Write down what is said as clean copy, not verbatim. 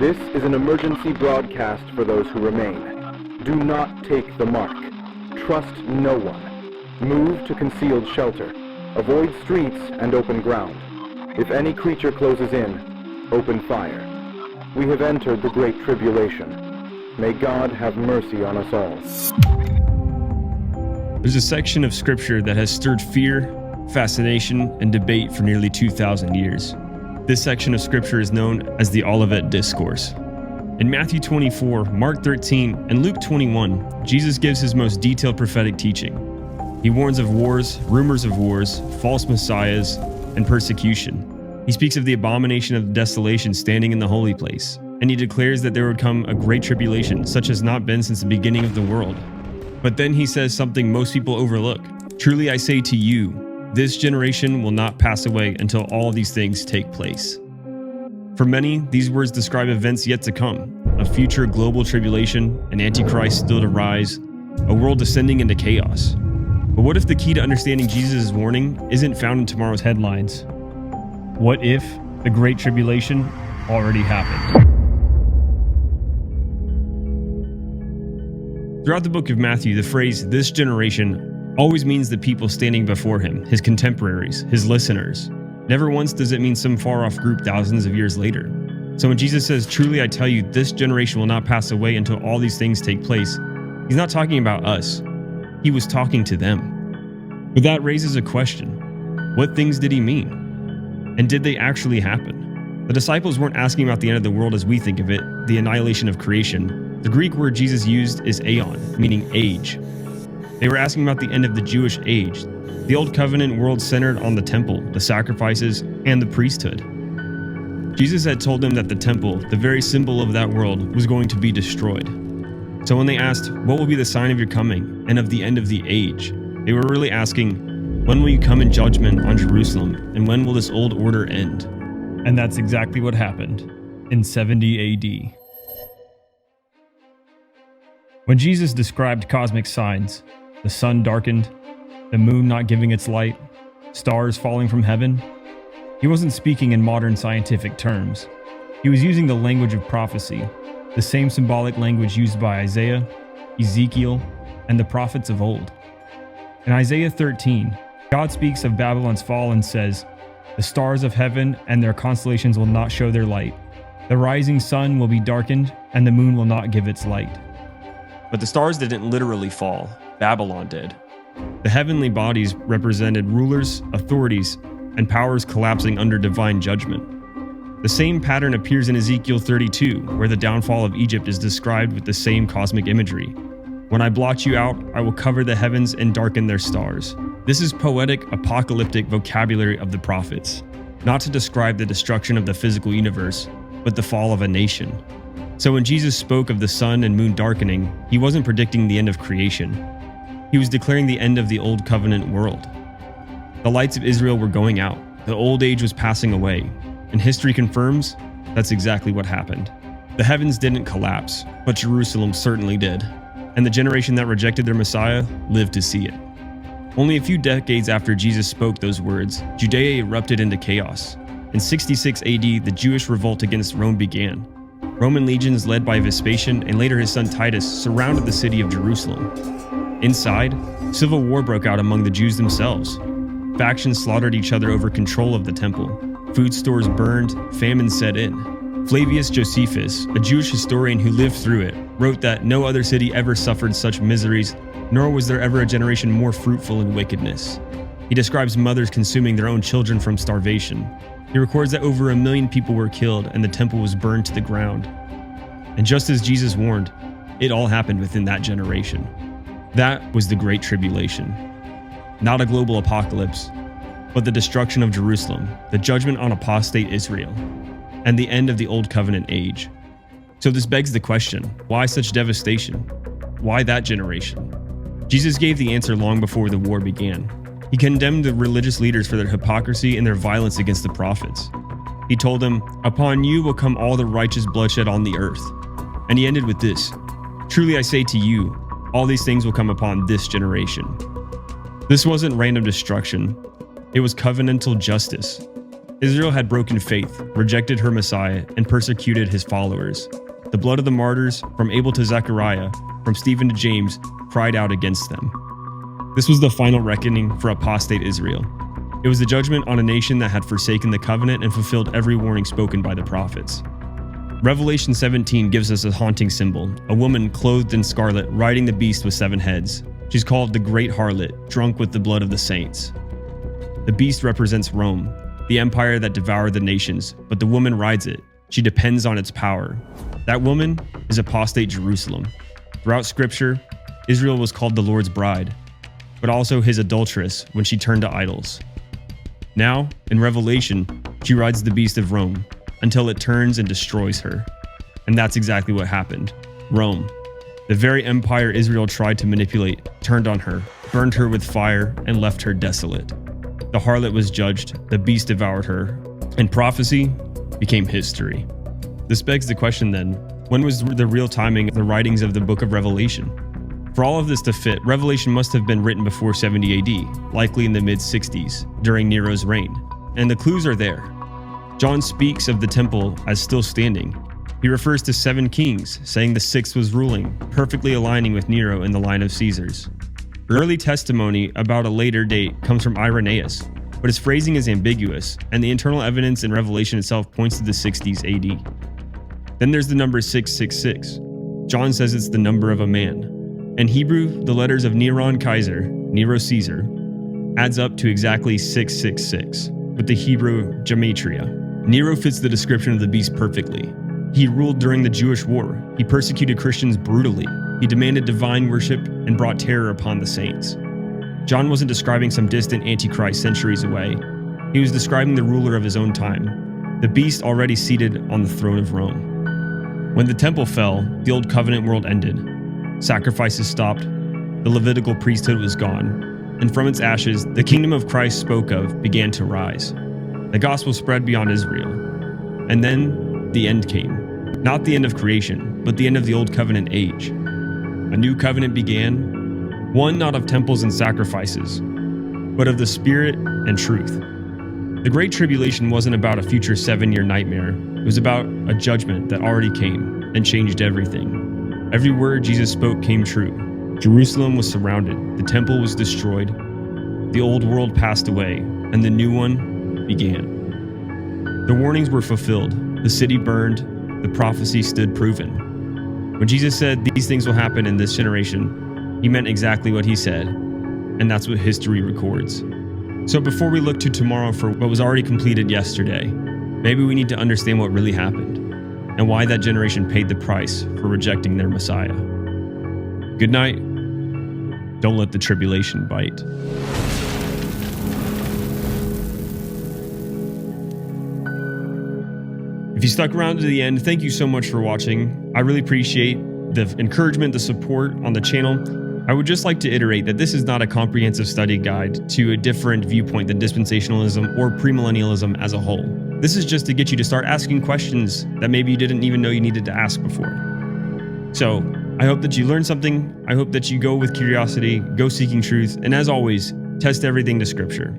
This is an emergency broadcast for those who remain. Do not take the mark. Trust no one. Move to concealed shelter. Avoid streets and open ground. If any creature closes in, open fire. We have entered the Great Tribulation. May God have mercy on us all. There's a section of scripture that has stirred fear, fascination, and debate for nearly 2,000 years. This section of scripture is known as the Olivet Discourse. In Matthew 24, Mark 13, and Luke 21, Jesus gives his most detailed prophetic teaching. He warns of wars, rumors of wars, false messiahs, and persecution. He speaks of the abomination of desolation standing in the holy place, and he declares that there would come a great tribulation such as not been since the beginning of the world. But then he says something most people overlook. Truly I say to you, this generation will not pass away until all these things take place. For many, these words describe events yet to come, a future global tribulation, an antichrist still to rise, a world descending into chaos. But what if the key to understanding Jesus' warning isn't found in tomorrow's headlines? What if the Great Tribulation already happened? Throughout the book of Matthew, the phrase, this generation, always means the people standing before him, his contemporaries, his listeners. Never once does it mean some far-off group thousands of years later. So when Jesus says, truly I tell you, this generation will not pass away until all these things take place, he's not talking about us. He was talking to them. But that raises a question. What things did he mean? And did they actually happen? The disciples weren't asking about the end of the world as we think of it, the annihilation of creation. The Greek word Jesus used is aeon, meaning age. They were asking about the end of the Jewish age, the Old Covenant world centered on the temple, the sacrifices, and the priesthood. Jesus had told them that the temple, the very symbol of that world, was going to be destroyed. So when they asked, what will be the sign of your coming and of the end of the age? They were really asking, when will you come in judgment on Jerusalem, and when will this old order end? And that's exactly what happened in 70 AD. When Jesus described cosmic signs, the sun darkened, the moon not giving its light, stars falling from heaven, he wasn't speaking in modern scientific terms. He was using the language of prophecy, the same symbolic language used by Isaiah, Ezekiel, and the prophets of old. In Isaiah 13, God speaks of Babylon's fall and says, the stars of heaven and their constellations will not show their light. The rising sun will be darkened, and the moon will not give its light. But the stars didn't literally fall. Babylon did. The heavenly bodies represented rulers, authorities, and powers collapsing under divine judgment. The same pattern appears in Ezekiel 32, where the downfall of Egypt is described with the same cosmic imagery. When I blot you out, I will cover the heavens and darken their stars. This is poetic, apocalyptic vocabulary of the prophets, not to describe the destruction of the physical universe, but the fall of a nation. So when Jesus spoke of the sun and moon darkening, he wasn't predicting the end of creation. He was declaring the end of the old covenant world. The lights of Israel were going out. The old age was passing away. And history confirms that's exactly what happened. The heavens didn't collapse, but Jerusalem certainly did. And the generation that rejected their Messiah lived to see it. Only a few decades after Jesus spoke those words, Judea erupted into chaos. In 66 AD, the Jewish revolt against Rome began. Roman legions led by Vespasian and later his son Titus surrounded the city of Jerusalem. Inside, civil war broke out among the Jews themselves. Factions slaughtered each other over control of the temple. Food stores burned, famine set in. Flavius Josephus, a Jewish historian who lived through it, wrote that no other city ever suffered such miseries, nor was there ever a generation more fruitful in wickedness. He describes mothers consuming their own children from starvation. He records that over 1 million people were killed and the temple was burned to the ground. And just as Jesus warned, it all happened within that generation. That was the Great Tribulation. Not a global apocalypse, but the destruction of Jerusalem, the judgment on apostate Israel, and the end of the Old Covenant age. So this begs the question, why such devastation? Why that generation? Jesus gave the answer long before the war began. He condemned the religious leaders for their hypocrisy and their violence against the prophets. He told them, upon you will come all the righteous bloodshed on the earth. And he ended with this, truly I say to you, all these things will come upon this generation. This wasn't random destruction. It was covenantal justice. Israel had broken faith, rejected her Messiah, and persecuted his followers. The blood of the martyrs, from Abel to Zechariah, from Stephen to James, cried out against them. This was the final reckoning for apostate Israel. It was the judgment on a nation that had forsaken the covenant and fulfilled every warning spoken by the prophets. Revelation 17 gives us a haunting symbol, a woman clothed in scarlet riding the beast with 7 heads. She's called the Great Harlot, drunk with the blood of the saints. The beast represents Rome, the empire that devoured the nations, but the woman rides it. She depends on its power. That woman is apostate Jerusalem. Throughout Scripture, Israel was called the Lord's bride, but also his adulteress when she turned to idols. Now, in Revelation, she rides the beast of Rome until it turns and destroys her. And that's exactly what happened. Rome, the very empire Israel tried to manipulate, turned on her, burned her with fire, and left her desolate. The harlot was judged, the beast devoured her, and prophecy became history. This begs the question then, when was the real timing of the writings of the book of Revelation? For all of this to fit, Revelation must have been written before 70 AD, likely in the mid-60s, during Nero's reign. And the clues are there. John speaks of the temple as still standing. He refers to 7 kings, saying the 6th was ruling, perfectly aligning with Nero in the line of Caesars. Early testimony about a later date comes from Irenaeus, but his phrasing is ambiguous, and the internal evidence in Revelation itself points to the 60s AD. Then there's the number 666. John says it's the number of a man. In Hebrew, the letters of Neron Kaiser, Nero Caesar, adds up to exactly 666, with the Hebrew gematria. Nero fits the description of the beast perfectly. He ruled during the Jewish war. He persecuted Christians brutally. He demanded divine worship and brought terror upon the saints. John wasn't describing some distant antichrist centuries away. He was describing the ruler of his own time, the beast already seated on the throne of Rome. When the temple fell, the old covenant world ended. Sacrifices stopped, the Levitical priesthood was gone, and from its ashes, the kingdom of Christ spoke of began to rise. The gospel spread beyond Israel. And then the end came. Not the end of creation, but the end of the old covenant age. A new covenant began, one not of temples and sacrifices, but of the Spirit and truth. The Great Tribulation wasn't about a future 7-year nightmare. It was about a judgment that already came and changed everything. Every word Jesus spoke came true. Jerusalem was surrounded, the temple was destroyed, the old world passed away, and the new one began. The warnings were fulfilled, the city burned, the prophecy stood proven. When Jesus said these things will happen in this generation, he meant exactly what he said, and that's what history records. So before we look to tomorrow for what was already completed yesterday, maybe we need to understand what really happened and why that generation paid the price for rejecting their Messiah. Good night. Don't let the tribulation bite. If you stuck around to the end, thank you so much for watching. I really appreciate the encouragement, the support on the channel. I would just like to iterate that this is not a comprehensive study guide to a different viewpoint than dispensationalism or premillennialism as a whole. This is just to get you to start asking questions that maybe you didn't even know you needed to ask before. So I hope that you learned something. I hope that you go with curiosity, go seeking truth, and as always, test everything to Scripture.